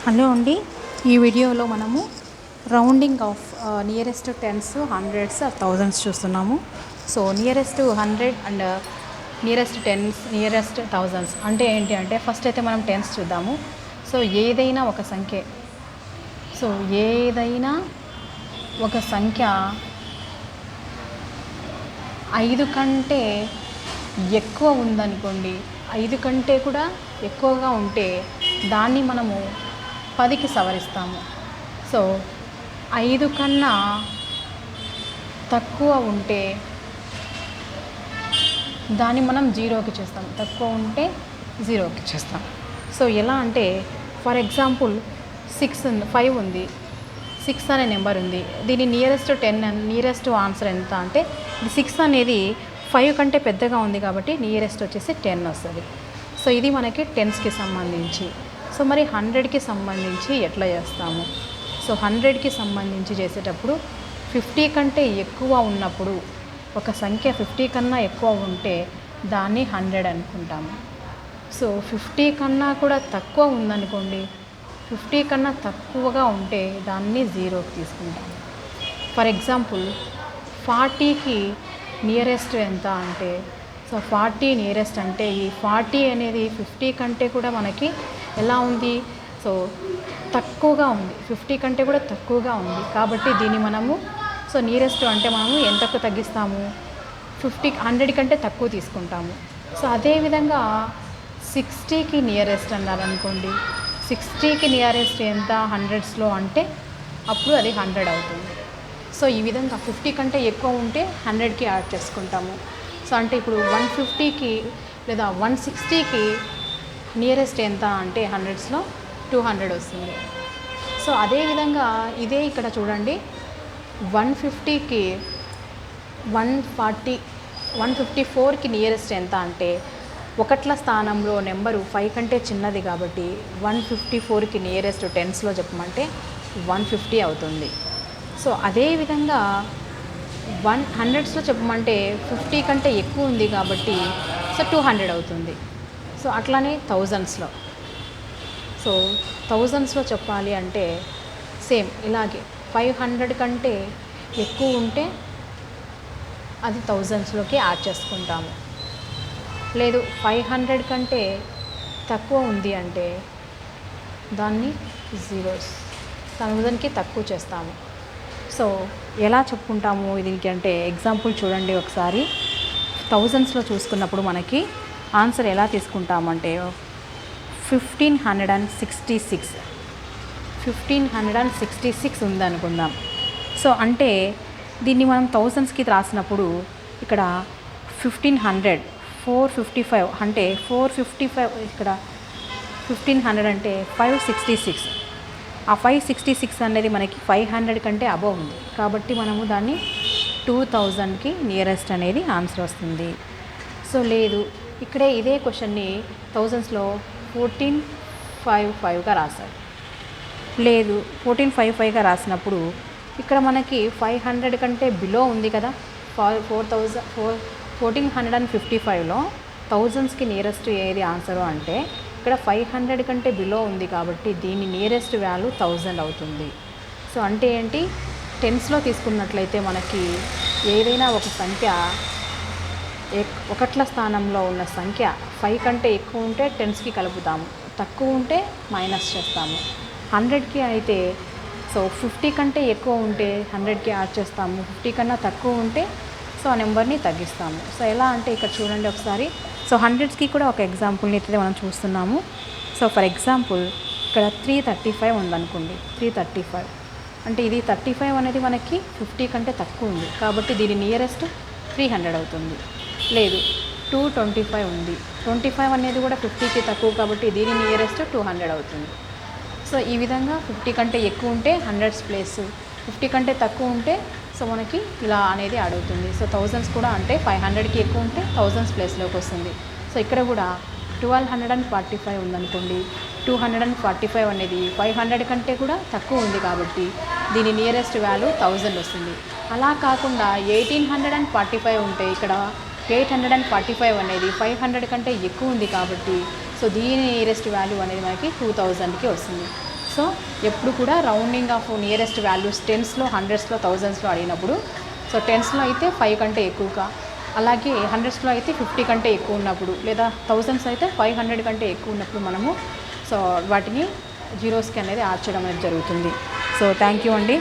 Hello అండి. ఈ వీడియోలో మనము rounding off nearest tens, hundreds, thousands చూస్తున్నాము. So nearest 100 and nearest tens, nearest thousands అంటే ఏంటి అంటే ఫస్ట్ అయితే మనం టెన్స్ చూద్దాము. సో ఏదైనా ఒక సంఖ్య ఐదు కంటే ఎక్కువ ఉందనుకోండి, 5 కంటే కూడా ఎక్కువగా ఉంటే దాన్ని మనము 10కి సవరిస్తాము. సో 5 కన్నా తక్కువ ఉంటే దాన్ని మనం జీరోకి చేస్తాం, తక్కువ ఉంటే జీరోకి చేస్తాం. సో ఎలా అంటే ఫర్ ఎగ్జాంపుల్ 5 ఉంది, 6 అనే నెంబర్ ఉంది. దీని నియరెస్ట్ 10 నియరెస్ట్ ఆన్సర్ ఎంత అంటే 6 అనేది 5 కంటే పెద్దగా ఉంది కాబట్టి నియరెస్ట్ వచ్చేసి 10 వస్తుంది. సో ఇది మనకి టెన్స్కి సంబంధించి. సో మరి 100కి సంబంధించి ఎట్లా చేస్తాము? సో 100కి సంబంధించి చేసేటప్పుడు 50 కంటే ఎక్కువ ఉన్నప్పుడు, ఒక సంఖ్య 50 కన్నా ఎక్కువ ఉంటే దాన్ని 100 అనుకుంటాము. సో 50 కన్నా కూడా తక్కువ ఉందనుకోండి, 50 కన్నా తక్కువగా ఉంటే దాన్ని జీరోకి తీసుకుంటాము. ఫర్ ఎగ్జాంపుల్ 40కి నియరెస్ట్ ఎంత అంటే, సో 40 నియరెస్ట్ అంటే ఈ 40 అనేది 50 కంటే కూడా మనకి ఎలా ఉంది? సో తక్కువగా ఉంది, 50 కంటే కూడా తక్కువగా ఉంది కాబట్టి దీన్ని మనము సో నియరెస్ట్ అంటే మనము ఎంతకు తగ్గిస్తాము? 100 కంటే తక్కువ తీసుకుంటాము. సో అదేవిధంగా 60కి నియరెస్ట్ అన్నారనుకోండి, 60కి నియరెస్ట్ ఎంత హండ్రెడ్స్లో అంటే అప్పుడు అది 100 అవుతుంది. సో ఈ విధంగా 50 కంటే ఎక్కువ ఉంటే 100కి యాడ్ చేసుకుంటాము. సో అంటే ఇప్పుడు 150కి లేదా 160కి నియరెస్ట్ ఎంత అంటే హండ్రెడ్స్లో 200 వస్తుంది. సో అదేవిధంగా ఇదే ఇక్కడ చూడండి, 150కి 154కి నియరెస్ట్ ఎంత అంటే ఒకట్ల స్థానంలో నెంబరు 5 కంటే చిన్నది కాబట్టి 154కి నియరెస్ట్ టెన్స్లో చెప్పమంటే 150 అవుతుంది. సో అదేవిధంగా 100స్లో చెప్పమంటే 50 కంటే ఎక్కువ ఉంది కాబట్టి సో 200 అవుతుంది. సో అట్లానే థౌజండ్స్లో చెప్పాలి అంటే సేమ్ ఇలాగే 500 కంటే ఎక్కువ ఉంటే అది థౌజండ్స్లోకి యాడ్ చేసుకుంటాము. లేదు 500 కంటే తక్కువ ఉంది అంటే దాన్ని థౌజండ్కి తక్కువ చేస్తాము. సో ఎలా చెప్పుకుంటాము దీనికి అంటే ఎగ్జాంపుల్ చూడండి ఒకసారి. థౌజండ్స్లో చూసుకున్నప్పుడు మనకి ఆన్సర్ ఎలా తీసుకుంటామంటే 1566 ఉందనుకుందాం. సో అంటే దీన్ని మనం థౌజండ్స్కి రాసినప్పుడు ఇక్కడ 1500 455 అంటే 455 ఇక్కడ 1500 అంటే 566. ఆ 566 అనేది మనకి 500 కంటే అబవ్ ఉంది కాబట్టి మనము దాన్ని 2000కి నియరెస్ట్ అనేది ఆన్సర్ వస్తుంది. సో లేదు ఇక్కడే ఇదే క్వశ్చన్ని థౌజండ్స్లో 1455గా రాశారు. లేదు 1455గా రాసినప్పుడు ఇక్కడ మనకి 500 కంటే బిలో ఉంది కదా, 1455లో థౌజండ్స్కి నియరెస్ట్ ఏది ఆన్సరు అంటే ఇక్కడ 500 కంటే బిలో ఉంది కాబట్టి దీని నియరెస్ట్ వాల్యూ 1000 అవుతుంది. సో అంటే ఏంటి, టెన్స్లో తీసుకున్నట్లయితే మనకి ఏదైనా ఒక సంఖ్య ఒకట్ల స్థానంలో ఉన్న సంఖ్య 5 కంటే ఎక్కువ ఉంటే టెన్స్కి కలుపుతాము, తక్కువ ఉంటే మైనస్ చేస్తాము. 100కి అయితే సో 50 కంటే ఎక్కువ ఉంటే 100కి యాడ్ చేస్తాము, 50 కన్నా తక్కువ ఉంటే సో ఆ నెంబర్ని తగ్గిస్తాము. సో ఎలా అంటే ఇక్కడ చూడండి ఒకసారి. సో 100కి కూడా ఒక ఎగ్జాంపుల్ని అయితే మనం చూస్తున్నాము. సో ఫర్ ఎగ్జాంపుల్ ఇక్కడ 335 ఉందనుకోండి, 335 అంటే ఇది 35 అనేది మనకి 50 కంటే తక్కువ ఉంది కాబట్టి దీని నియరెస్ట్ 300 అవుతుంది. లేదు 225 ఉంది, 25 అనేది కూడా 50కి తక్కువ కాబట్టి దీని నియరెస్ట్ 200 అవుతుంది. సో ఈ విధంగా 50 కంటే ఎక్కువ ఉంటే 100s ప్లేస్, 50 కంటే తక్కువ ఉంటే సో మనకి ఇలా అనేది అడుగుతుంది. సో థౌజండ్స్ కూడా అంటే 500కి ఎక్కువ ఉంటే థౌజండ్స్ ప్లేస్లోకి వస్తుంది. సో ఇక్కడ కూడా 1245 ఉందనుకోండి, 245 అనేది 500 కంటే కూడా తక్కువ ఉంది కాబట్టి దీని నియరెస్ట్ వాల్యూ 1000 వస్తుంది. అలా కాకుండా 1845 ఉంటే ఇక్కడ 845 అనేది 500 కంటే ఎక్కువ ఉంది కాబట్టి సో దీని నియరెస్ట్ వాల్యూ అనేది మనకి 2000కి వస్తుంది. సో ఎప్పుడు కూడా రౌండింగ్ ఆఫ్ నియరెస్ట్ వాల్యూస్ టెన్స్లో, హండ్రెడ్స్లో, థౌజండ్స్లో అడిగినప్పుడు సో టెన్స్లో అయితే 5 కంటే ఎక్కువగా, అలాగే హండ్రెడ్స్లో అయితే 50 కంటే ఎక్కువ ఉన్నప్పుడు, లేదా థౌజండ్స్ అయితే 500 కంటే ఎక్కువ ఉన్నప్పుడు మనము సో వాటిని జీరోస్కి అనేది యాడ్ చేయడం అనేది జరుగుతుంది. సో థ్యాంక్ యూ అండి.